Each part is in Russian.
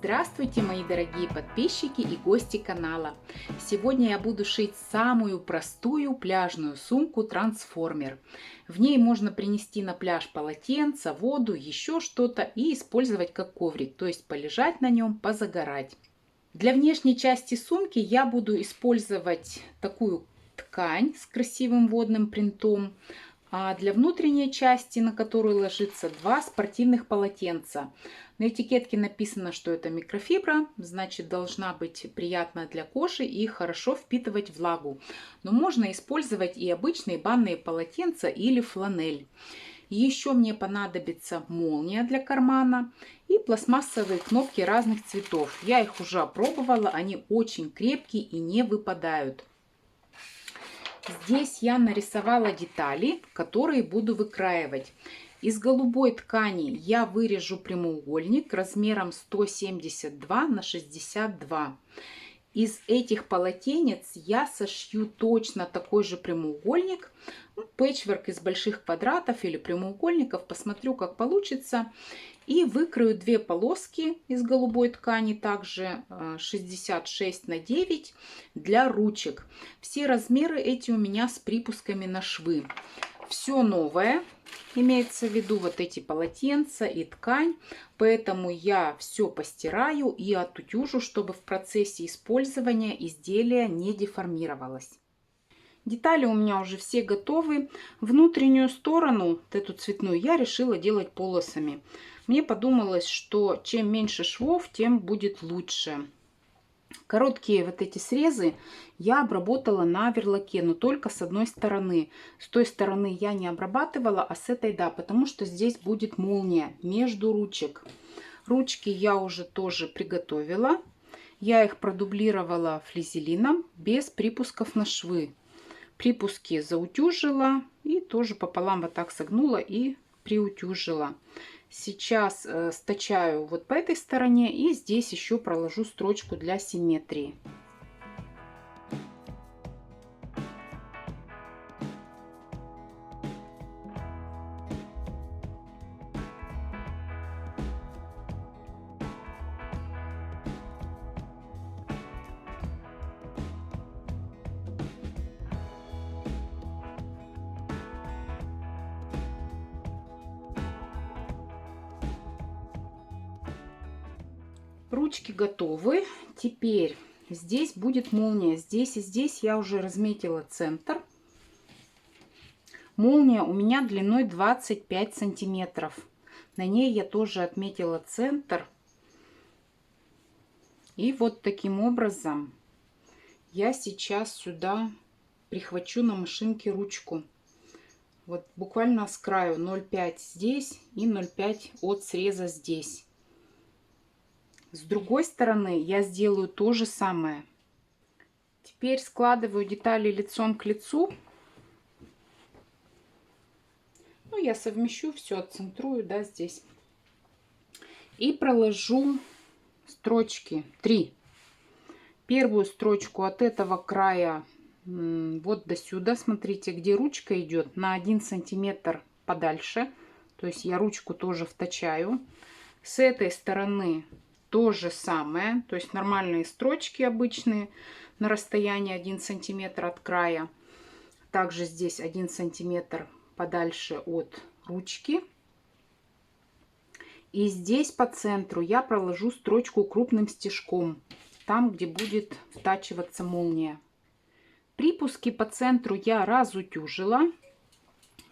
Здравствуйте, мои дорогие подписчики и гости канала! Сегодня я буду шить самую простую пляжную сумку «Трансформер». В ней можно принести на пляж полотенце, воду, еще что-то и использовать как коврик, то есть полежать на нем, позагорать. Для внешней части сумки я буду использовать такую ткань с красивым водным принтом. А для внутренней части, на которую ложится два спортивных полотенца. На этикетке написано, что это микрофибра, значит должна быть приятна для кожи и хорошо впитывать влагу. Но можно использовать и обычные банные полотенца или фланель. Еще мне понадобится молния для кармана и пластмассовые кнопки разных цветов. Я их уже опробовала, они очень крепкие и не выпадают. Здесь я нарисовала детали, которые буду выкраивать. Из голубой ткани я вырежу прямоугольник размером 172 на 62. Из этих полотенец я сошью точно такой же прямоугольник, пэтчворк из больших квадратов или прямоугольников, посмотрю, как получится. И выкрою две полоски из голубой ткани, также 66 на 9 для ручек. Все размеры эти у меня с припусками на швы. Все новое, имеется в виду вот эти полотенца и ткань, поэтому я все постираю и отутюжу, чтобы в процессе использования изделие не деформировалось. Детали у меня уже все готовы. Внутреннюю сторону, вот эту цветную, я решила делать полосами. Мне подумалось, что чем меньше швов, тем будет лучше. Короткие вот эти срезы я обработала на верлаке, но только с одной стороны. С той стороны я не обрабатывала, а с этой да, потому что здесь будет молния между ручек. Ручки я уже тоже приготовила. Я их продублировала флизелином без припусков на швы. Припуски заутюжила и тоже пополам вот так согнула и приутюжила. Сейчас стачаю вот по этой стороне и здесь еще проложу строчку для симметрии. Ручки готовы. Теперь здесь будет молния. Здесь и здесь я уже разметила центр. Молния у меня длиной 25 сантиметров. На ней я тоже отметила центр. И вот таким образом я сейчас сюда прихвачу на машинке ручку. Вот буквально с краю 0,5 здесь и 0,5 от среза здесь. С другой стороны я сделаю то же самое. Теперь складываю детали лицом к лицу. Ну, я совмещу все, отцентрую, да, здесь. И проложу строчки 3. Первую строчку от этого края вот до сюда, смотрите, где ручка идет, на 1 сантиметр подальше. То есть я ручку тоже вточаю. С этой стороны то же самое, то есть нормальные строчки обычные на расстоянии 1 сантиметр от края. Также здесь 1 сантиметр подальше от ручки. И здесь по центру я проложу строчку крупным стежком, там, где будет втачиваться молния. Припуски по центру я разутюжила.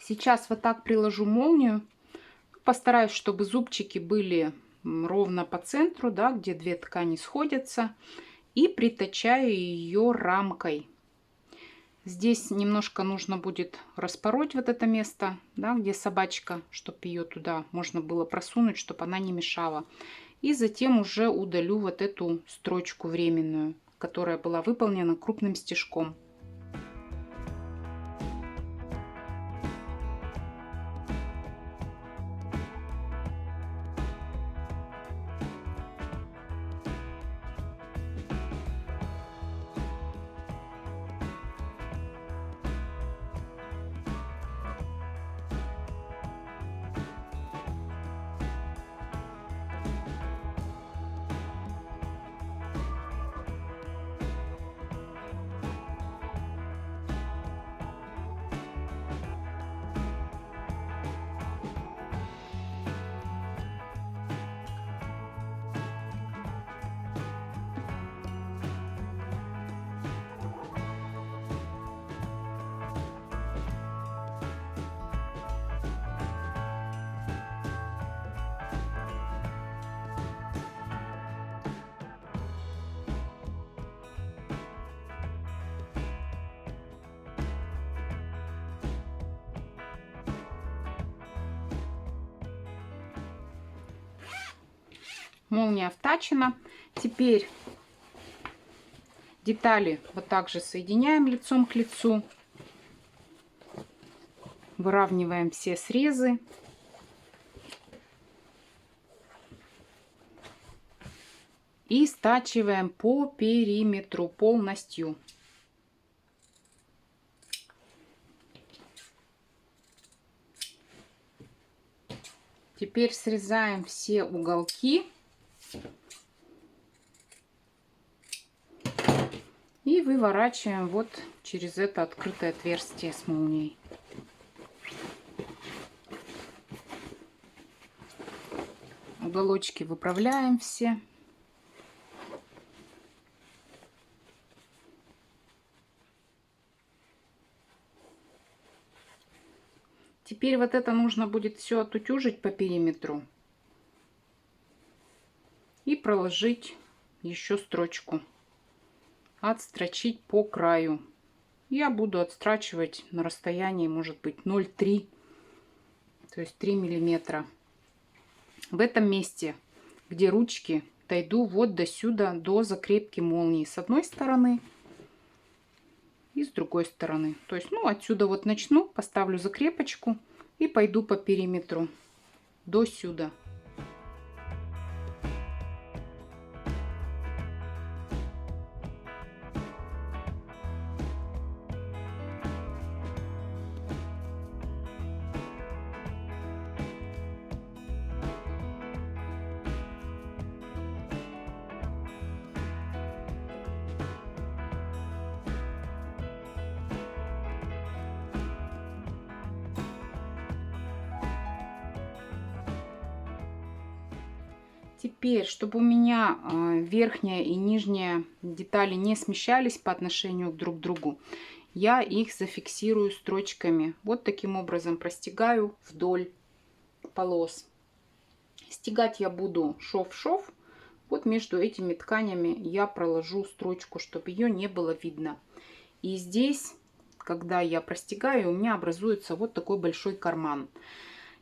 Сейчас вот так приложу молнию. Постараюсь, чтобы зубчики были ровно по центру, да, где две ткани сходятся, и притачаю ее рамкой. Здесь немножко нужно будет распороть вот это место, да, где собачка, чтобы ее туда можно было просунуть, чтобы она не мешала. И затем уже удалю вот эту строчку временную, которая была выполнена крупным стежком. Молния втачена. Теперь детали вот так же соединяем лицом к лицу. Выравниваем все срезы. И стачиваем по периметру полностью. Теперь срезаем все уголки. И выворачиваем вот через это открытое отверстие с молнией. Уголочки выправляем все. Теперь вот это нужно будет все отутюжить по периметру и проложить еще строчку, отстрочить по краю. Я буду отстрачивать на расстоянии, может быть, 0,3, то есть 3 миллиметра. В этом месте, где ручки, дойду вот до сюда, до закрепки молнии с одной стороны и с другой стороны. То есть, ну, отсюда вот начну, поставлю закрепочку и пойду по периметру до сюда. Теперь, чтобы у меня верхняя и нижняя детали не смещались по отношению друг к другу, я их зафиксирую строчками. Вот таким образом простегаю вдоль полос. Стегать я буду шов в шов. Вот между этими тканями я проложу строчку, чтобы ее не было видно. И здесь, когда я простегаю, у меня образуется вот такой большой карман.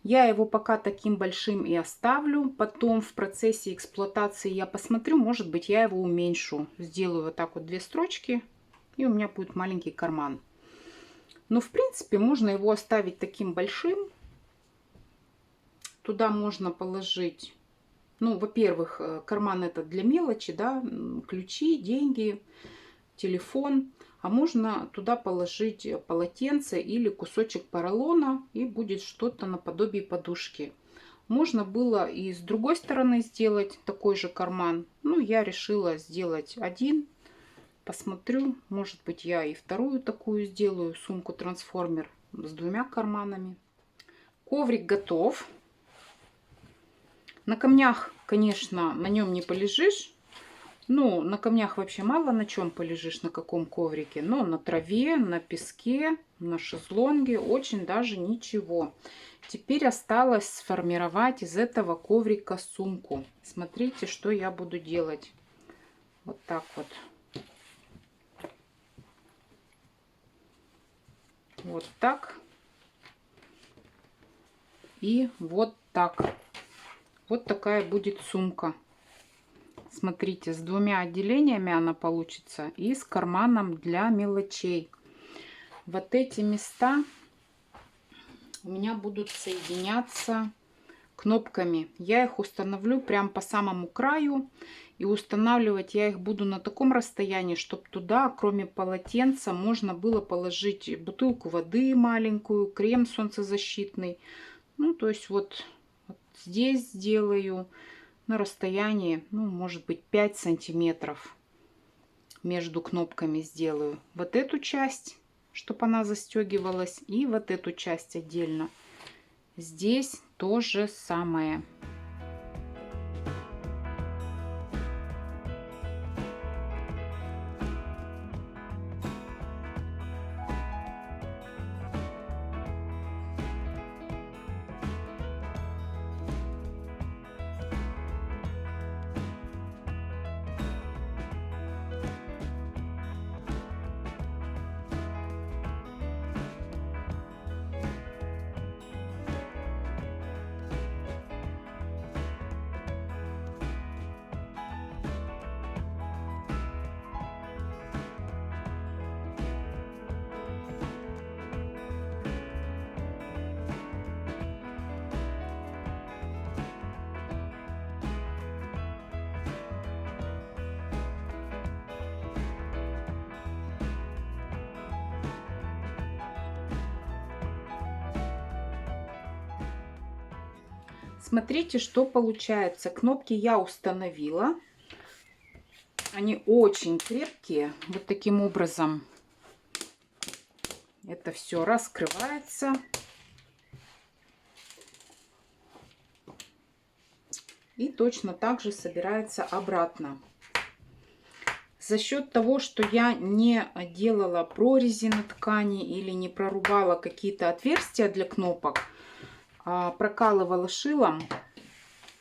Я его пока таким большим и оставлю. Потом в процессе эксплуатации я посмотрю, может быть, я его уменьшу. Сделаю вот так вот 2 строчки, и у меня будет маленький карман. Но, в принципе, можно его оставить таким большим. Туда можно положить, ну, во-первых, карман это для мелочи, да, ключи, деньги, телефон. А можно туда положить полотенце или кусочек поролона, и будет что-то наподобие подушки. Можно было и с другой стороны сделать такой же карман. Ну, я решила сделать один. Посмотрю, может быть, я и вторую такую сделаю, сумку-трансформер с 2 карманами. Коврик готов. На камнях, конечно, на нем не полежишь. Ну, на камнях вообще мало на чем полежишь, на каком коврике. Но на траве, на песке, на шезлонге очень даже ничего. Теперь осталось сформировать из этого коврика сумку. Смотрите, что я буду делать. Вот так вот. Вот так. И вот так. Вот такая будет сумка. Смотрите, с 2 отделениями она получится и с карманом для мелочей. Вот эти места у меня будут соединяться кнопками. Я их установлю прямо по самому краю. И устанавливать я их буду на таком расстоянии, чтобы туда, кроме полотенца, можно было положить бутылку воды маленькую, крем солнцезащитный. Ну, то есть вот здесь сделаю на расстоянии, ну, может быть, 5 сантиметров между кнопками сделаю. Вот эту часть, чтобы она застегивалась, и вот эту часть отдельно. Здесь то же самое. Смотрите, что получается. Кнопки я установила. Они очень крепкие. Вот таким образом это все раскрывается. И точно так же собирается обратно. За счет того, что я не делала прорези на ткани или не прорубала какие-то отверстия для кнопок, а прокалывала шилом,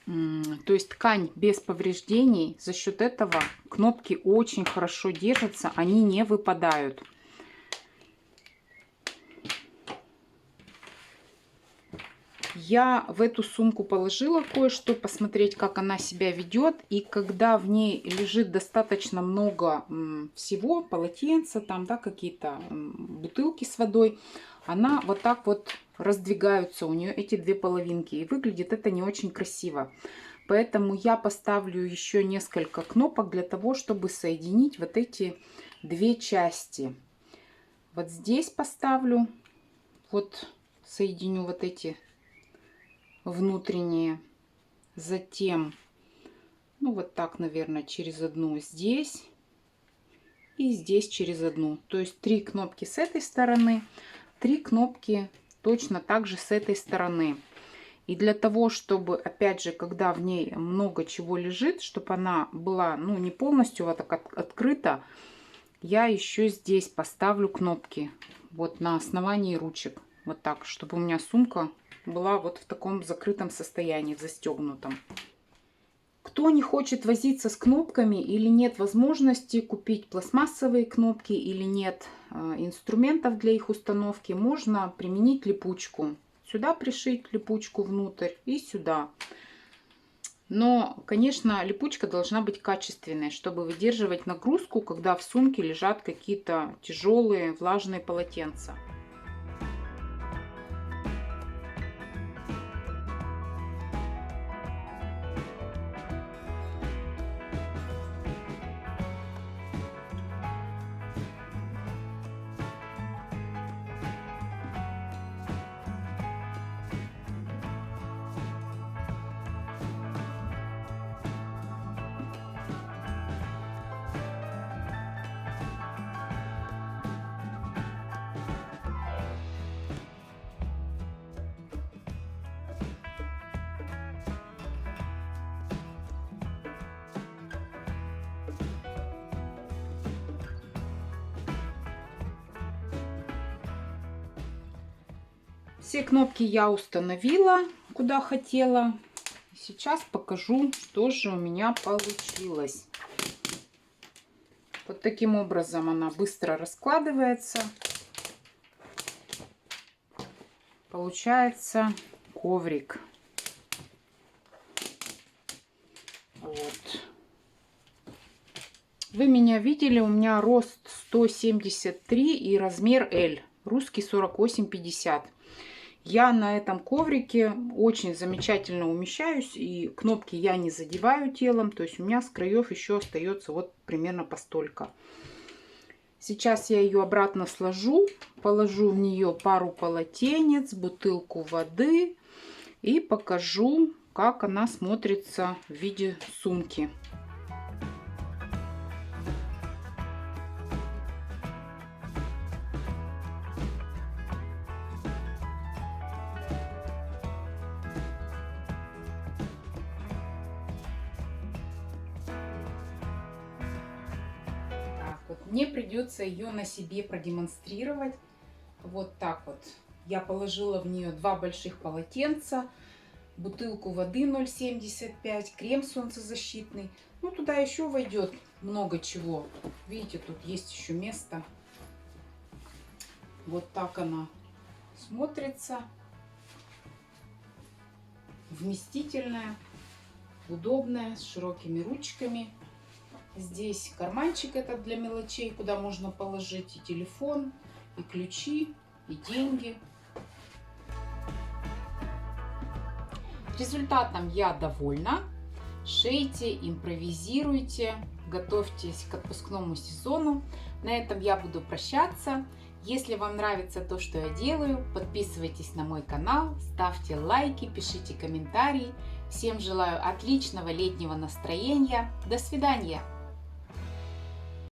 то есть ткань без повреждений, за счет этого кнопки очень хорошо держатся, они не выпадают. Я в эту сумку положила кое-что, посмотреть, как она себя ведет. И когда в ней лежит достаточно много всего, полотенца, там, да, какие-то бутылки с водой, она вот так вот раздвигаются у нее эти две половинки. И выглядит это не очень красиво. Поэтому я поставлю еще несколько кнопок для того, чтобы соединить вот эти две части. Вот здесь поставлю, вот соединю вот эти внутренние, затем, ну вот так, наверное, через одну здесь и здесь через одну. То есть 3 кнопки с этой стороны, 3 кнопки точно так же с этой стороны. И для того, чтобы, опять же, когда в ней много чего лежит, чтобы она была, ну, не полностью вот так открыта, я еще здесь поставлю кнопки вот на основании ручек. Вот так, чтобы у меня сумка была вот в таком закрытом состоянии, застегнутом. Кто не хочет возиться с кнопками или нет возможности купить пластмассовые кнопки или нет инструментов для их установки, можно применить липучку. Сюда пришить липучку внутрь и сюда. Но, конечно, липучка должна быть качественной, чтобы выдерживать нагрузку, когда в сумке лежат какие-то тяжелые влажные полотенца. Все кнопки я установила, куда хотела. Сейчас покажу, что же у меня получилось. Вот таким образом она быстро раскладывается. Получается коврик. Вот. Вы меня видели, у меня рост 173 и размер L, русский 48-50. Я на этом коврике очень замечательно умещаюсь, и кнопки я не задеваю телом, то есть у меня с краев еще остается вот примерно постолько. Сейчас я ее обратно сложу, положу в нее пару полотенец, бутылку воды и покажу, как она смотрится в виде сумки. Мне придется ее на себе продемонстрировать. Вот так вот. Я положила в нее 2 больших полотенца, бутылку воды 0,75, крем солнцезащитный. Ну, туда еще войдет много чего. Видите, тут есть еще место. Вот так она смотрится. Вместительная, удобная, с широкими ручками. Здесь карманчик этот для мелочей, куда можно положить и телефон, и ключи, и деньги. Результатом я довольна. Шейте, импровизируйте, готовьтесь к отпускному сезону. На этом я буду прощаться. Если вам нравится то, что я делаю, подписывайтесь на мой канал, ставьте лайки, пишите комментарии. Всем желаю отличного летнего настроения. До свидания!